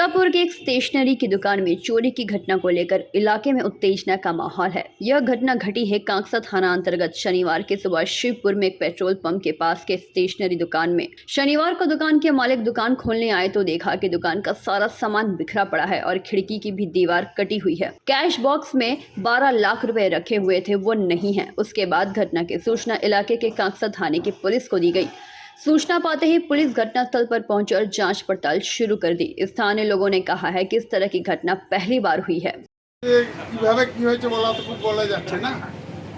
दुर्गापुर के एक स्टेशनरी की दुकान में चोरी की घटना को लेकर इलाके में उत्तेजना का माहौल है। यह घटना घटी है कांकसा थाना अंतर्गत शनिवार की सुबह शिवपुर में एक पेट्रोल पंप के पास के स्टेशनरी दुकान में। शनिवार को दुकान के मालिक दुकान खोलने आए तो देखा कि दुकान का सारा सामान बिखरा पड़ा है और खिड़की की भी दीवार कटी हुई है। कैश बॉक्स में 12 लाख रुपए रखे हुए थे, वो नहीं है। उसके बाद घटना की सूचना इलाके के कांकसा थाने की पुलिस को दी गई। सूचना पाते ही पुलिस घटनास्थल पर पहुंचकर जांच पड़ताल शुरू कर दी। स्थानीय लोगों ने कहा है कि इस तरह की घटना पहली बार हुई है। কিভাবে কি হয়েছে বলা তো খুব বলা যাচ্ছে না।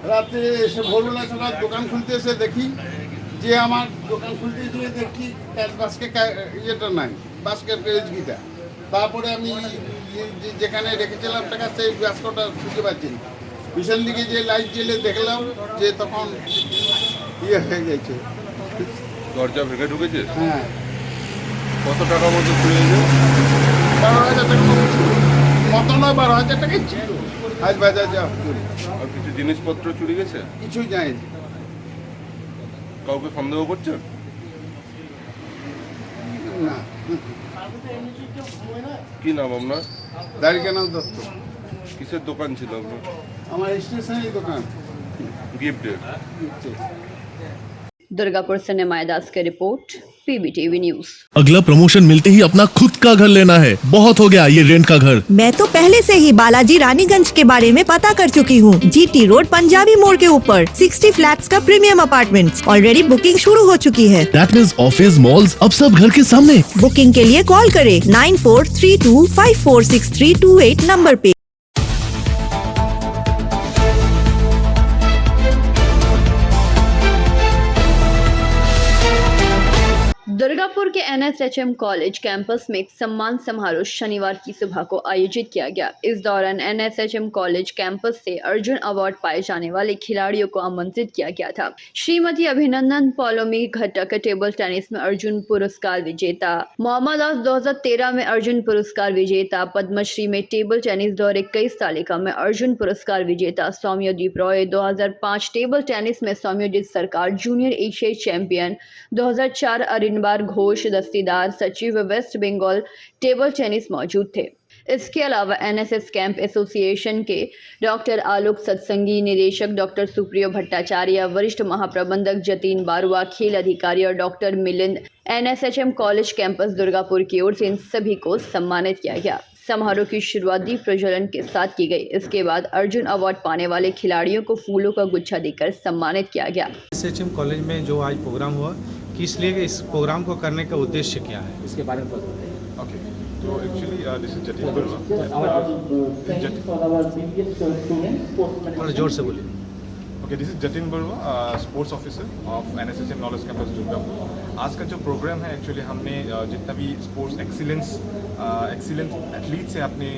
রাতে এসে ভোরবেলা সকাল দোকান খুলতে এসে দেখি যে আমার দোকান খুলতে গিয়ে দেখি বাস্কেট ইয়েটা নাই, বাস্কেট এসবিটা। তারপরে আমি যেখানে রেখেছিলাম টাকা সেই বাস্কটা খুঁজে পাচ্ছি না। পিছন দিকে যে লাইট জ্বেলে দেখলাম যে তখন ইয়ে হয়ে গেছে, দরজা ভেঙে ঢুকেছে। হ্যাঁ, কত টাকা মতো চুরি হয়েছে? 12,000 টাকা মতো নয়, 12,000 টাকাই ছিল। আজ বাজার যা আর কিছু জিনিসপত্র চুরি গেছে? কিছুই যায় কাউকে সন্দেহ করছেন? না। কি নাম আপনার? দ্বারিকানাথ দত্ত। কিসের দোকান ছিল আপনার? আমার স্টেশনারি দোকান। गिफ्टेड। दुर्गापुर से निमाय दास की रिपोर्ट, PBTV न्यूज। अगला प्रमोशन मिलते ही अपना खुद का घर लेना है। बहुत हो गया ये रेंट का घर। मैं तो पहले से ही बालाजी रानीगंज के बारे में पता कर चुकी हूँ। GT रोड पंजाबी मोड़ के ऊपर 60 फ्लैट्स का प्रीमियम अपार्टमेंट्स ऑलरेडी बुकिंग शुरू हो चुकी है। दैट मींस ऑफिस मॉल्स अब सब घर के सामने। बुकिंग के लिए कॉल करें 9432546328 नंबर पे। दुर्गापुर के NSHM कॉलेज कैंपस में एक सम्मान समारोह शनिवार की सुबह को आयोजित किया गया। इस दौरान NSHM कॉलेज कैंपस से अर्जुन अवार्ड पाए जाने वाले खिलाड़ियों को आमंत्रित किया गया था। श्रीमती अभिनंदन पौलोमी घटक टेबल टेनिस में अर्जुन पुरस्कार विजेता, मोहम्मद दास 2013 में अर्जुन पुरस्कार विजेता, पद्मश्री में टेबल टेनिस 2021 तालिका में अर्जुन पुरस्कार विजेता सौम्यदीप रॉय, 2005 टेबल टेनिस में सौम्यजीत सरकार जूनियर एशियाई चैंपियन, 2004 अरिनबार घोष दस्तीदार सचिव वेस्ट बंगाल टेबल टेनिस मौजूद थे। इसके अलावा NSS कैंप एसोसिएशन के डॉक्टर आलोक सत्संगी, निदेशक डॉक्टर सुप्रियो भट्टाचार्य, वरिष्ठ महाप्रबंधक जतीन बारुआ, खेल अधिकारी और doctor Milind, NSHM college campus Durgapur की ओर से इन सभी को सम्मानित किया गया। समारोह की शुरुआत दीप प्रज्वलन के साथ की गई। इसके बाद अर्जुन अवार्ड पाने वाले खिलाड़ियों को फूलों का गुच्छा देकर सम्मानित किया गया। NSHM कॉलेज में जो आज प्रोग्राम हुआ, किस लिए इस प्रोग्राम को करने का उद्देश्य क्या है, इसके बारे में बताइए। ओके, तो actually this is Jatin Barua. थोड़ा जोर से बोलिए। Okay, this is Jatin Barua, sports officer of NSHM knowledge campus Durgapur. आज का जो प्रोग्राम है, एक्चुअली हमने जितना भी स्पोर्ट्स एक्सीलेंट एथलीट्स हैं अपने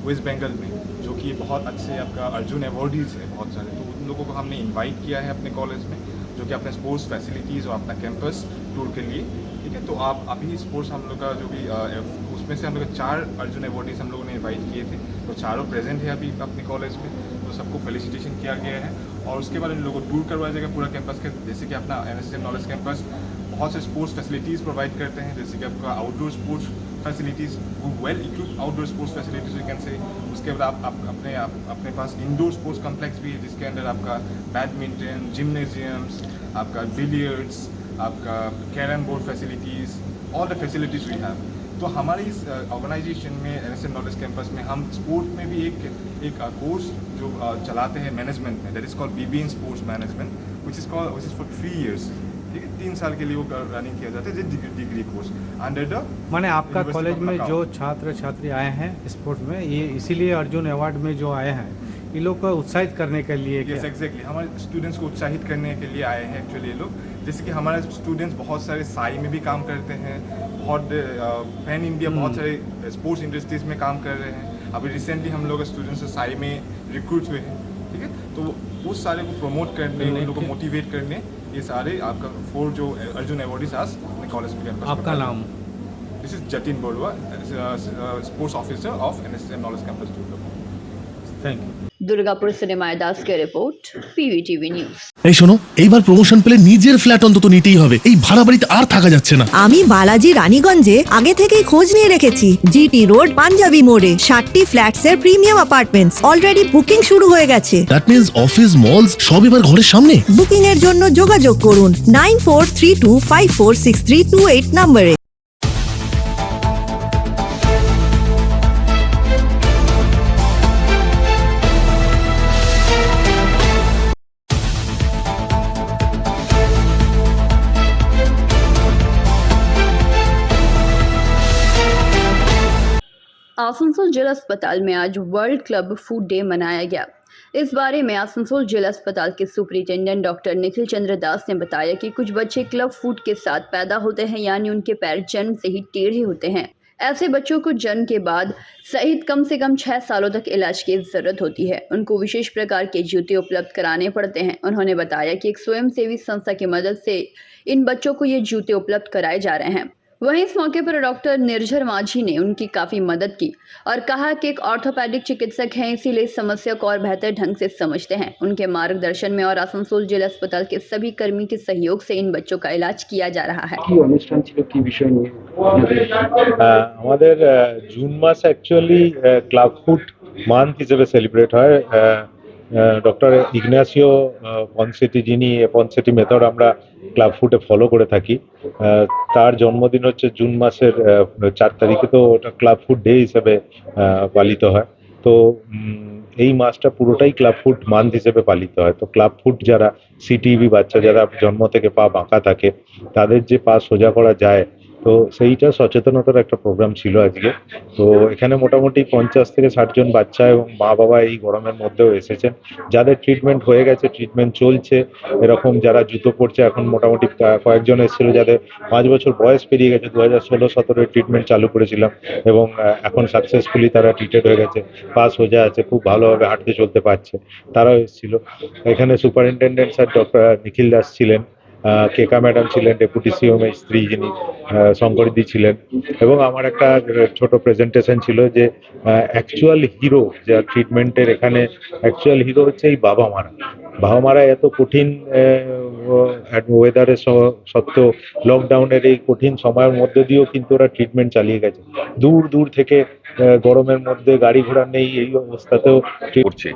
वेस्ट बंगाल में, जो कि बहुत अच्छे आपका अर्जुन अवॉर्डीज हैं बहुत सारे, तो उन लोगों को हमने इनवाइट किया है अपने कॉलेज में, जो कि अपने स्पोर्ट्स फैसिलिटीज़ और अपना कैंपस टूर के लिए। ठीक है, तो आप अभी स्पोर्ट्स हम लोग का जो भी उसमें से हम लोग 4 अर्जुन अवॉर्डीज हम लोगों ने इनवाइट किए थे, तो चारों प्रेजेंट है अभी अपने कॉलेज में, तो सबको फेलिसिटेशन किया गया है। और उसके बाद इन लोगों को टूर करवाया जाएगा पूरा कैंपस के। जैसे कि अपना NSHM नॉलेज कैंपस बहुत से स्पोर्ट्स फैसिलिटीज़ प्रोवाइड करते हैं, जैसे कि आपका outdoor sports facilities, well equipped outdoor sports facilities we can say. उसके बाद आप अपने पास इंडोर स्पोर्ट्स कॉम्प्लेक्स भी है, जिसके अंदर आपका बैडमिंटन, जिम्नेजियम्स, आपका बिलियर्ड्स, आपका carrom board facilities, all the facilities we have. तो हमारी इस ऑर्गेनाइजेशन में NSHM नॉलेज कैंपस में हम स्पोर्ट में भी एक कोर्स जो चलाते हैं मैनेजमेंट में, that is called BB in sports management, which is for 3 years। ठीक है, 3 साल के लिए वो रनिंग किया जाता है, डिग्री कोर्स अंडर द। माने आपका कॉलेज में जो छात्र छात्री आए हैं स्पोर्ट्स में, ये इसीलिए अर्जुन अवार्ड में जो आए हैं, इन लोग को उत्साहित करने के लिए। यस, एग्जैक्टली, हमारे स्टूडेंट्स को उत्साहित करने के लिए आए हैं एक्चुअली ये लोग। जैसे कि हमारे स्टूडेंट्स बहुत सारे साई में भी काम करते हैं, बहुत पैन इंडिया बहुत सारे स्पोर्ट्स इंडस्ट्रीज में काम कर रहे हैं। अभी रिसेंटली हम लोग स्टूडेंट्स साई में रिक्रूट हुए हैं। ठीक है, तो उस सारे को प्रमोट करने, उन लोगों को मोटिवेट करने, ये सारे आपका 4 जो अर्जुन अवॉर्डीज आज अपने कॉलेज में कैंपस। आपका नाम? This is Jatin Barua, sports officer of NSHM knowledge campus Durgapur. Thank you. Durgapur से निमाय दास की रिपोर्ट, PVTV न्यूज। এই শোনো, এইবার প্রমোশন পেলে নিজের ফ্ল্যাট অন্তত নিতেই হবে। এই ভাড়া বাড়িতে আর থাকা যাচ্ছে না। আমি বালাজি রানীগঞ্জে আগে থেকেই খোঁজ নিয়ে রেখেছি। জিটি রোড পাঞ্জাবি মোড়ে 60টি ফ্ল্যাটস এর প্রিমিয়াম অ্যাপার্টমেন্টস অলরেডি বুকিং শুরু হয়ে গেছে। দ্যাট মিন্স অফিস মলস সব এবার ঘরের সামনে। বুকিং এর জন্য যোগাযোগ করুন 9432546328 নম্বরে। आसनसोल जिला अस्पताल में आज वर्ल्ड क्लब फूड डे मनाया गया। इस बारे में आसनसोल जिला अस्पताल के सुपरिटेंडेंट डॉक्टर निखिल चंद्र दास ने बताया कि कुछ बच्चे क्लब फूड के साथ पैदा होते हैं, यानी उनके पैर जन्म से ही टेढ़े होते हैं। ऐसे बच्चों को जन्म के बाद सहित कम से कम 6 सालों तक इलाज की जरूरत होती है। उनको विशेष प्रकार के जूते उपलब्ध कराने पड़ते हैं। उन्होंने बताया कि एक स्वयंसेवी संस्था की मदद से इन बच्चों को ये जूते उपलब्ध कराए जा रहे हैं। वहीं इस मौके पर डॉक्टर निर्झर माझी ने उनकी काफी मदद की और कहा कि एक ऑर्थोपेडिक चिकित्सक हैं, इसीलिए इस समस्या को और बेहतर ढंग से समझते हैं। उनके मार्गदर्शन में और आसनसोल जिला अस्पताल के सभी कर्मी के सहयोग से इन बच्चों का इलाज किया जा रहा है। কি অনুষ্ঠান ছিল, কি বিষয় নিয়ে? আমাদের জুন মাস অ্যাকচুয়ালি ক্লাব ফুড মান্থ হিসেবে সেলিব্রেট হয়। ডক্টর ইগনাসিও পনসেটি, যিনি পনসেটি মেথড আমরা ক্লাব ফুডে ফলো করে থাকি, তার জন্মদিন হচ্ছে জুন মাসের 4 তারিখে। তো ওটা ক্লাব ফুড ডে হিসেবে পালিত হয়। তো এই মাসটা পুরোটাই ক্লাব ফুড মান্থ হিসেবে পালিত হয়। তো ক্লাব ফুড যারা সিটিবি বাচ্চা, যারা জন্ম থেকে পা বাঁকা থাকে, তাদের যে পা সোজা করা যায়, তো সেইটা সচেতনতার একটা প্রোগ্রাম ছিল আজকে। তো এখানে মোটামুটি 50 থেকে 60 জন বাচ্চা এবং মা বাবা এই গরমের মধ্যেও এসেছেন। যাদের ট্রিটমেন্ট হয়ে গেছে, ট্রিটমেন্ট চলছে, এরকম যারা জুতো পড়ছে, এখন মোটামুটি কয়েকজন এসেছিল যাদের 5 বছর বয়স পেরিয়ে গেছে। 2016-17 ট্রিটমেন্ট চালু করেছিলাম এবং এখন সাকসেসফুলি তারা ট্রিটেড হয়ে গেছে, পা সোজা আছে, খুব ভালোভাবে হাঁটতে চলতে পারছে। তারাও এসেছিল। এখানে সুপারিনটেন্ডেন্ট স্যার ডক্টর নিখিল দাস ছিলেন, কেকা ম্যাডাম ছিলেন, ডেপুটি সিএম স্ত্রী যিনি শঙ্করদি ছিলেন, এবং আমার একটা ছোট প্রেজেন্টেশন ছিল যে অ্যাকচুয়াল হিরো, যা ট্রিটমেন্টের এখানে অ্যাকচুয়াল হিরো হচ্ছে এই বাবা মারা। বাবা মারা এত কঠিন ওয়েদারের সত্ত্বেও, লকডাউনের এই কঠিন সময়ের মধ্যে দিয়েও কিন্তু ওরা ট্রিটমেন্ট চালিয়ে গেছে। দূর দূর থেকে গরমের মধ্যে গাড়ি ঘোড়া নেই, এই অবস্থাতেও করছে।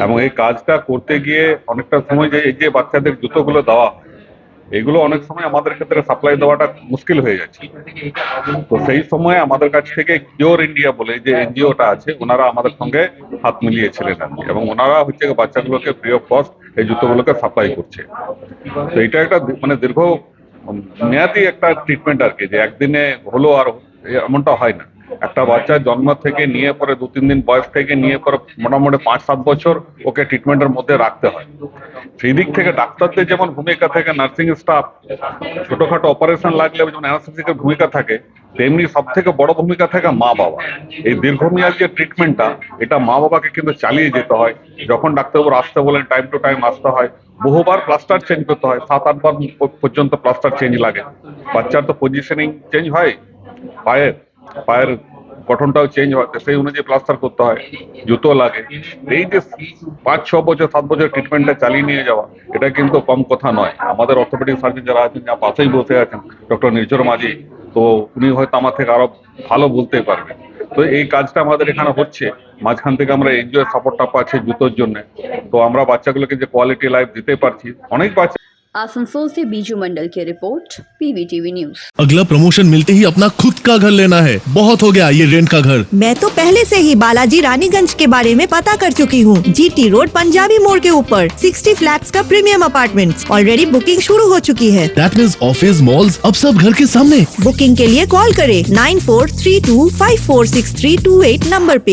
এবং এই কাজটা করতে গিয়ে অনেকটা সময় এই যে বাচ্চাদের জুতোগুলো দেওয়া, এগুলো অনেক সময় আমাদের ক্ষেত্রে সাপ্লাই দেওয়াটা মুশকিল হয়ে যাচ্ছে। তো সেই সময় আমাদের কাছ থেকে কিওর ইন্ডিয়া বলে যে এনজিওটা আছে, ওনারা আমাদের সঙ্গে হাত মিলিয়েছিলেন আর কি, এবং ওনারা হচ্ছে বাচ্চাগুলোকে ফ্রি অফ কস্ট এই জুতোগুলোকে সাপ্লাই করছে। তো এটা একটা মানে দীর্ঘ মেয়াদি একটা ট্রিটমেন্ট আর কি, যে একদিনে হলো আর এমনটা হয় না। একটা বাচ্চা জন্ম থেকে নিয়ে পরে 2-3 দিন বয়স থেকে নিয়ে পরে মোটামুটি 5-7 বছর ওকে ট্রিটমেন্টের মধ্যে রাখতে হয়। সেই দিক থেকে ডাক্তারদের যেমন ভূমিকা থাকে, নার্সিং স্টাফ, ছোটখাটো অপারেশন লাগলে যেমন অ্যানাস্থেসিকের ভূমিকা থাকে, তেমনি সব থেকে বড় ভূমিকা থাকে মা বাবা। এই দীর্ঘমেয়াদী যে ট্রিটমেন্টটা, এটা মা বাবাকে কিন্তু চালিয়ে যেতে হয়। যখন ডাক্তারবাবু আসতে বলেন, টাইম টু টাইম আসতে হয়। বহুবার প্লাস্টার চেঞ্জ করতে হয়, 7-8 বার পর্যন্ত প্লাস্টার চেঞ্জ লাগে। বাচ্চার তো পজিশনিং চেঞ্জ হয়, পায়ের গঠনটাও চেঞ্জ হয়, সেই অনুযায়ী প্লাস্টার করতে হয়, জুতো লাগে। এই যে 5-6 বছর 7 বছর ট্রিটমেন্টটা চালিয়ে নিয়ে যাওয়া, এটা কিন্তু কম কথা নয়। আমাদের অর্থোপেডিক সার্জন যারা আছেন, যা পাশেই বসে আছেন, ডক্টর নির্ঝর মাঝি, তো উনি হয়তো আমার থেকে আরো ভালো বলতে পারবেন। তো এই কাজটা আমাদের এখানে হচ্ছে। মাঝখান থেকে আমরা এনজিও সাপোর্টটা পাচ্ছি জুতোর জন্য। তো আমরা বাচ্চাগুলোকে যে কোয়ালিটি লাইফ দিতে পারছি, অনেক বাচ্চা। आसनसोल से बीजू मंडल की रिपोर्ट, PVTV न्यूज। अगला प्रमोशन मिलते ही अपना खुद का घर लेना है। बहुत हो गया ये रेंट का घर। मैं तो पहले से ही बालाजी रानीगंज के बारे में पता कर चुकी हूँ। जीटी रोड पंजाबी मोड़ के ऊपर 60 फ्लैट्स का प्रीमियम अपार्टमेंट्स ऑलरेडी बुकिंग शुरू हो चुकी है। दैट मींस ऑफिस मॉल्स अब सब घर के सामने। बुकिंग के लिए कॉल करें 9432546328 नंबर पे।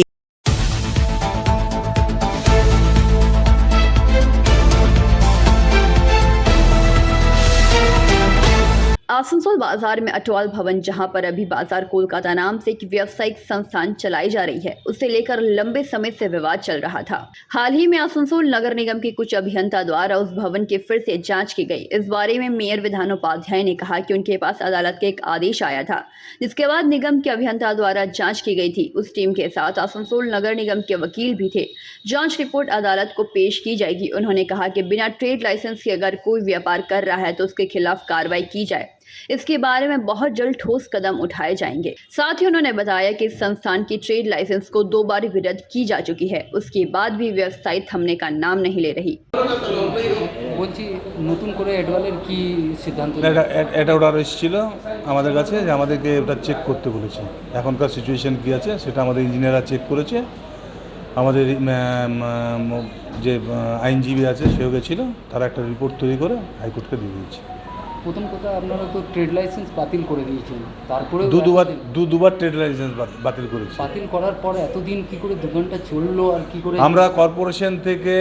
आसनसोल बाजार में अटवाल भवन, जहां पर अभी बाजार कोलकाता नाम से एक व्यावसायिक संस्थान चलाई जा रही है, उसे लेकर लंबे समय से विवाद चल रहा था। हाल ही में आसनसोल नगर निगम के कुछ अभियंता द्वारा उस भवन की फिर से जांच की गई। इस बारे में मेयर विधानोपाध्याय ने कहा कि उनके पास अदालत का एक आदेश आया था, जिसके बाद निगम के अभियंता द्वारा जाँच की गई थी। उस टीम के साथ आसनसोल नगर निगम के वकील भी थे। जाँच रिपोर्ट अदालत को पेश की जाएगी। उन्होंने कहा कि बिना ट्रेड लाइसेंस के अगर कोई व्यापार कर रहा है तो उसके खिलाफ कार्रवाई की जाए। इसके बारे में बहुत जल्द ठोस कदम उठाए जाएंगे। साथ ही उन्होंने बताया कि इस संस्थान की ट्रेड लाइसेंस को 2 बार रद्द की जा चुकी है, उसके बाद भी व्यवसाय थमने का नाम नहीं ले रही। বলছি নতুন করে অ্যাডওয়ালের কি সিদ্ধান্ত এটা অর্ডার এসেছিল আমাদের কাছে যে আমাদেরকে ওটা চেক করতে বলেছে। এখনকার সিচুয়েশন কী আছে সেটা আমাদের ইঞ্জিনিয়াররা চেক করেছে। আমাদের যে আইনজীবী আছে সেও গেছিলো, তারা একটা রিপোর্ট তৈরি করে হাইকোর্টকে দিয়ে দিয়েছে। প্রথম কথা আপনারা তো ট্রেড লাইসেন্স বাতিল করে দিয়েছেন, তারপরে দুবার ট্রেড লাইসেন্স বাতিল করেছি। বাতিল করার পর এতদিন কি করে দোকানটা চললো আর কি করে? আমরা কর্পোরেশন থেকে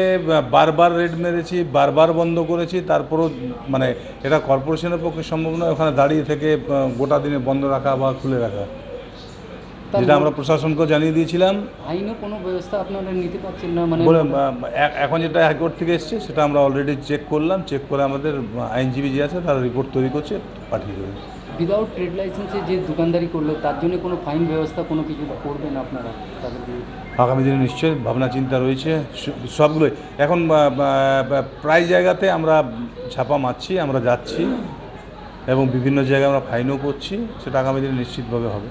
বারবার রেড মেরেছি, বারবার বন্ধ করেছি, তারপরও মানে এটা কর্পোরেশনের পক্ষে সম্ভব নয় ওখানে দাঁড়িয়ে থেকে গোটা দিনে বন্ধ রাখা বা খুলে রাখা, যেটা আমরা প্রশাসনকে জানিয়ে দিয়েছিলাম। আইনও কোনো ব্যবস্থা আপনারা নিতে পারছেন না মানে বলে এখন যেটা হাইকোর্ট থেকে এসছে সেটা আমরা অলরেডি চেক করলাম, চেক করে আমাদের আইনজীবী যে আছে তারা রিপোর্ট তৈরি করছে, পাঠিয়ে দেবে। উইদাউট ট্রেড লাইসেন্সে যে দোকানদারি করলো তার জন্য কোনো ফাইন ব্যবস্থা কোনো কিছু করবেন আপনারা তাদেরকে? আগামী দিনে নিশ্চয়ই ভাবনা চিন্তা রয়েছে সবগুলোই। এখন প্রায় জায়গাতে আমরা ছাপা মারছি, আমরা যাচ্ছি এবং বিভিন্ন জায়গায় আমরা ফাইনও করছি, সেটা আগামী দিনে নিশ্চিতভাবে হবে।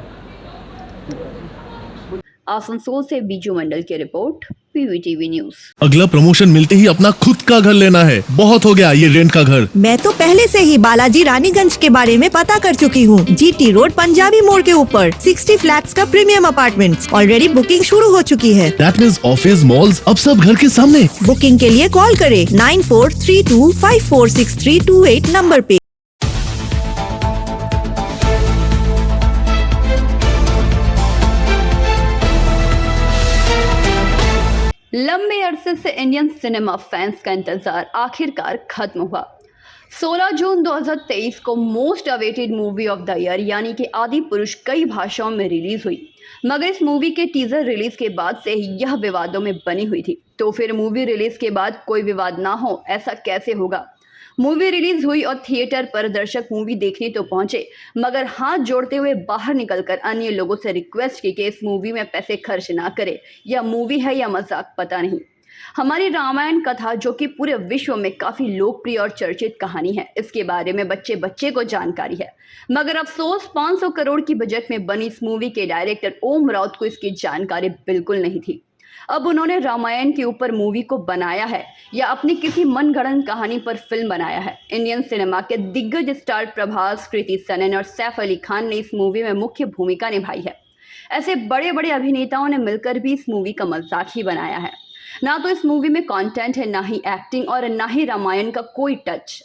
आसनसोल से बीजू मंडल की रिपोर्ट, PVTV न्यूज। अगला प्रमोशन मिलते ही अपना खुद का घर लेना है, बहुत हो गया ये रेंट का घर। मैं तो पहले से ही बालाजी रानीगंज के बारे में पता कर चुकी हूँ। GT रोड पंजाबी मोड़ के ऊपर 60 फ्लैट्स का प्रीमियम अपार्टमेंट्स, ऑलरेडी बुकिंग शुरू हो चुकी है। दैट मीन्स ऑफिस मॉल्स अब सब घर के सामने। बुकिंग के लिए कॉल करें 9432546328 नंबर पे। लंबे अरसे से इंडियन सिनेमा फैंस का इंतजार आखिरकार खत्म हुआ। 16 जून 2023 को most awaited movie of the year यानी कि आदि पुरुष कई भाषाओं में रिलीज हुई, मगर इस मूवी के टीजर रिलीज के बाद से ही यह विवादों में बनी हुई थी। तो फिर मूवी रिलीज के बाद कोई विवाद ना हो, ऐसा कैसे होगा? मूवी रिलीज हुई और थिएटर पर दर्शक मूवी देखने तो पहुंचे, मगर हाथ जोड़ते हुए बाहर निकलकर अन्य लोगों से रिक्वेस्ट की कि इस मूवी में पैसे खर्च ना करें। यह मूवी है या मजाक पता नहीं। हमारी रामायण कथा, जो कि पूरे विश्व में काफी लोकप्रिय और चर्चित कहानी है, इसके बारे में बच्चे बच्चे को जानकारी है, मगर अफसोस 500 करोड़ की बजट में बनी इस मूवी के डायरेक्टर ओम राउत को इसकी जानकारी बिल्कुल नहीं थी। अब उन्होंने रामायण के ऊपर मूवी को बनाया है या अपनी किसी मनगढ़ंत कहानी पर फिल्म बनाया है। इंडियन सिनेमा के दिग्गज स्टार प्रभास, कृति सनन और सैफ अली खान ने इस मूवी में मुख्य भूमिका निभाई है। ऐसे बड़े बड़े अभिनेताओं ने मिलकर भी इस मूवी का मजाक ही बनाया है। ना तो इस मूवी में कंटेंट है, ना ही एक्टिंग और ना ही रामायण का कोई टच।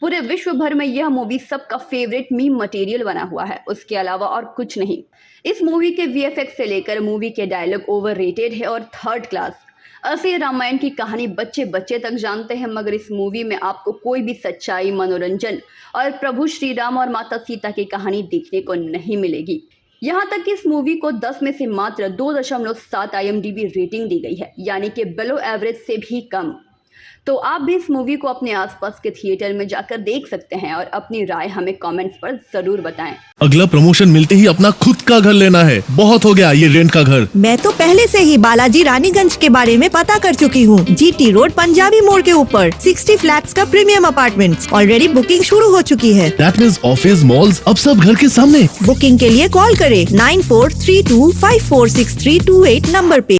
पूरे विश्व भर में यह मूवी सबका फेवरेट मीम मटेरियल बना हुआ है, उसके अलावा और कुछ नहीं। इस मूवी के VFX से लेकर मूवी के डायलॉग ओवररेटेड है और थर्ड क्लास। असली रामायण की कहानी बच्चे बच्चे तक जानते हैं, मगर इस मूवी में आपको कोई भी सच्चाई, मनोरंजन और प्रभु श्री राम और माता सीता की कहानी देखने को नहीं मिलेगी। यहाँ तक कि इस मूवी को 10 में से मात्र 2.7 IMDb रेटिंग दी गई है, यानी कि बिलो एवरेज से भी कम। तो आप भी इस मूवी को अपने आसपास के थिएटर में जाकर देख सकते हैं और अपनी राय हमें कमेंट्स पर जरूर बताएं। अगला प्रमोशन मिलते ही अपना खुद का घर लेना है, बहुत हो गया ये रेंट का घर। मैं तो पहले से ही बालाजी रानीगंज के बारे में पता कर चुकी हूँ। GT रोड पंजाबी मोड़ के ऊपर 60 फ्लैट्स का प्रीमियम अपार्टमेंट्स, ऑलरेडी बुकिंग शुरू हो चुकी है। दैट मीन्स ऑफिस मॉल्स अब सब घर के सामने। बुकिंग के लिए कॉल करें 9432546328 नंबर पे।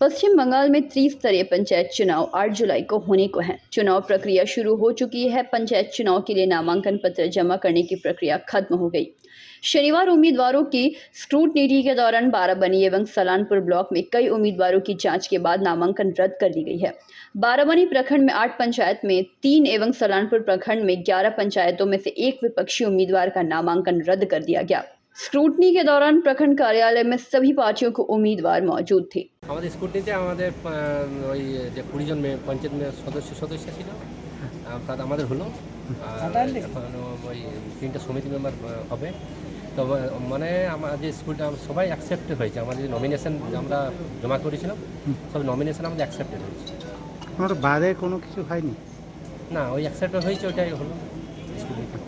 पश्चिम बंगाल में त्रिस्तरीय पंचायत चुनाव 8 जुलाई को होने को है। चुनाव प्रक्रिया शुरू हो चुकी है। पंचायत चुनाव के लिए नामांकन पत्र जमा करने की प्रक्रिया खत्म हो गई। शनिवार उम्मीदवारों की स्क्रूटनी के दौरान बाराबनी एवं सलानपुर ब्लॉक में कई उम्मीदवारों की जांच के बाद नामांकन रद्द कर दी गई है। बाराबनी प्रखंड में 8 पंचायत में 3 एवं सलानपुर प्रखंड में 11 पंचायतों में से एक विपक्षी उम्मीदवार का नामांकन रद्द कर दिया गया। स्क्रूटनी के दौरान प्रखंड कार्यालय में सभी पार्टियों के उम्मीदवार मौजूद थे। আমাদের স্কুটিতে আমাদের ওই যে 20 জন পঞ্চায়েত সদস্য ছিল, তার আমাদের হলো এখন ওই 3টা সমিতি মেম্বার হবে। তো মানে আমার যে স্কুলটা সবাই অ্যাকসেপ্টেড হয়েছে, আমাদের নমিনেশন আমরা জমা করেছিলাম সব নমিনেশন আমাদের অ্যাকসেপ্টেড হয়েছে। আমার বাদে কোনো কিছু হয়নি? না, ওই অ্যাকসেপ্টেড হয়েছে, ওটাই হলো স্কুটিতে।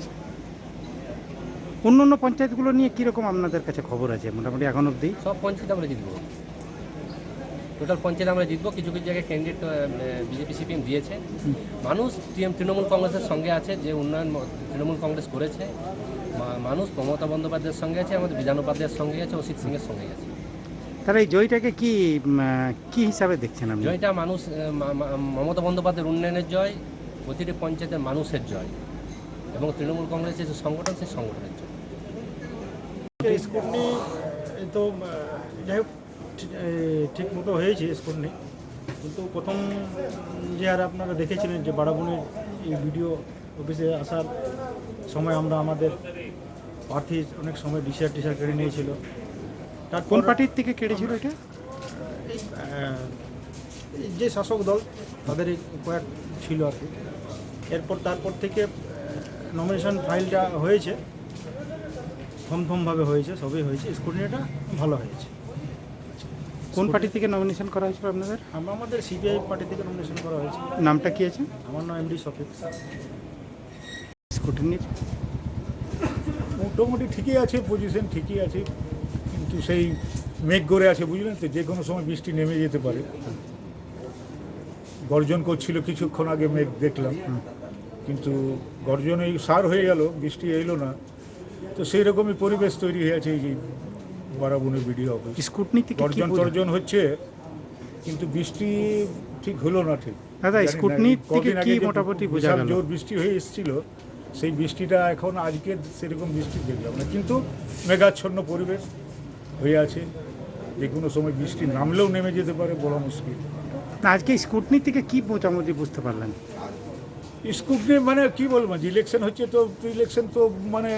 অন্য অন্য পঞ্চায়েতগুলো নিয়ে কীরকম আপনাদের কাছে খবর আছে মোটামুটি এখন অবধি? সব পঞ্চায়েত আমরা জিতবো, টোটাল পঞ্চায়েত আমরা জিতবো। কিছু কিছু জায়গায় ক্যান্ডিডেট বিজেপি সিপিএম দিয়েছে। মানুষ তৃণমূল কংগ্রেসের সঙ্গে আছে, যে উন্নয়ন তৃণমূল কংগ্রেস করেছে। মানুষ মমতা বন্দ্যোপাধ্যায়ের সঙ্গে আছে, আমাদের বিধান উপাধ্যায়ের সঙ্গে আছে, অসিত সিংয়ের সঙ্গে আছে। তাহলে এই জয়টাকে কি হিসাবে দেখছেন আপনি? জয়টা মানুষ মমতা বন্দ্যোপাধ্যায়ের উন্নয়নের জয়, প্রতিটি পঞ্চায়েতের মানুষের জয় এবং তৃণমূল কংগ্রেসের যে সংগঠন, সেই সংগঠনের জয়। স্কুটনি তো যাই হোক ঠিক মতো হয়েছে স্কুটনি, কিন্তু প্রথম যে আর আপনারা দেখেছিলেন যে বাড়াবনের এই ভিডিও অফিসে আসার সময় আমরা আমাদের প্রার্থী অনেক সময় ডিসার কেড়ে নিয়েছিল। তার কোন পার্টির থেকে কেড়েছিল এটা? এই যে শাসক দল তাদের এই কয়েক ছিল আর কি। তারপর থেকে নমিনেশন ফাইলটা হয়েছে, থমথমভাবে হয়েছে, সবই হয়েছে। স্কুটনিটা ভালো হয়েছে। কোন পার্টি থেকে নমিনেশন করা হয়েছিল আপনাদের? আমাদের সিপিআই পার্টি থেকে নমিনেশন করা হয়েছে। নামটা কি আছে? আমার নাম এমডি শফিক। স্কুটনির মোটামুটি ঠিকই আছে, পজিশন ঠিকই আছে, কিন্তু সেই মেঘ করে আছে, বুঝলেন তো, যে কোনো সময় বৃষ্টি নেমে যেতে পারে। গর্জন করছিল কিছুক্ষণ আগে, মেঘ দেখলাম, কিন্তু গর্জন এই সার হয়ে গেল, বৃষ্টি এলো না। তো সেই রকমই পরিবেশ তৈরি হয়ে আছে এই যে বারাবনের ভিডিও অফিস। স্কুটনি থেকে গর্জন টর্জন হচ্ছে, কিন্তু বৃষ্টি ঠিক হলো না। ঠিক দাদা, স্কুটনি থেকে কি মোটামুটি বোঝা গেল? জোর বৃষ্টি হয়ে এসেছিল, সেই বৃষ্টিটা এখন আজকে সেরকম বৃষ্টি দেখলাম না, কিন্তু মেঘাচ্ছন্ন পরিবেশ হয়ে আছে। যে কোনো সময় বৃষ্টি নামলেও নেমে যেতে পারে, বলা মুশকিল। না, আজকে স্কুটনি থেকে কি মোটামুটি বুঝতে পারলেন? স্কুটনি মানে কি বলবো, যে ইলেকশন হচ্ছে, তো ইলেকশন তো মানে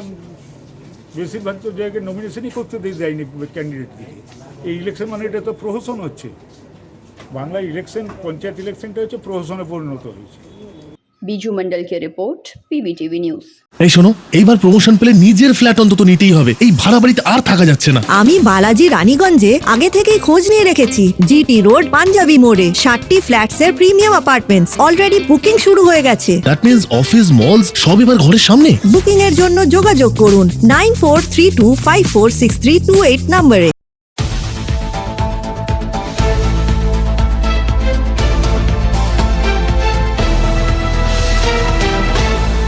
বেশিরভাগ তো জায়গায় নমিনেশনই করতে দেয়নি ক্যান্ডিডেটকে। এই ইলেকশন মানে এটা তো প্রহসন হচ্ছে। বাংলায় ইলেকশন, পঞ্চায়েত ইলেকশনটা হচ্ছে প্রহসনে পরিণত হয়েছে। बीजू मंडल की रिपोर्ट, पीबीटीवी न्यूज। এই শোনো, এইবার প্রমোশন পেলে নিজের ফ্ল্যাট অন্তত নিতেই হবে। এই ভাড়া বাড়িতে আর থাকা যাচ্ছে না। আমি বালাজি রানীগঞ্জে আগে থেকেই খোঁজ নিয়ে রেখেছি। জিটি রোড পাঞ্জাবি মোড়ে 60টি ফ্ল্যাটস এর প্রিমিয়াম অ্যাপার্টমেন্টস অলরেডি বুকিং শুরু হয়ে গেছে। দ্যাট মিন্স অফিস, মলস সব এবার ঘরের সামনে। বুকিং এর জন্য যোগাযোগ করুন 9432546328 নম্বরে।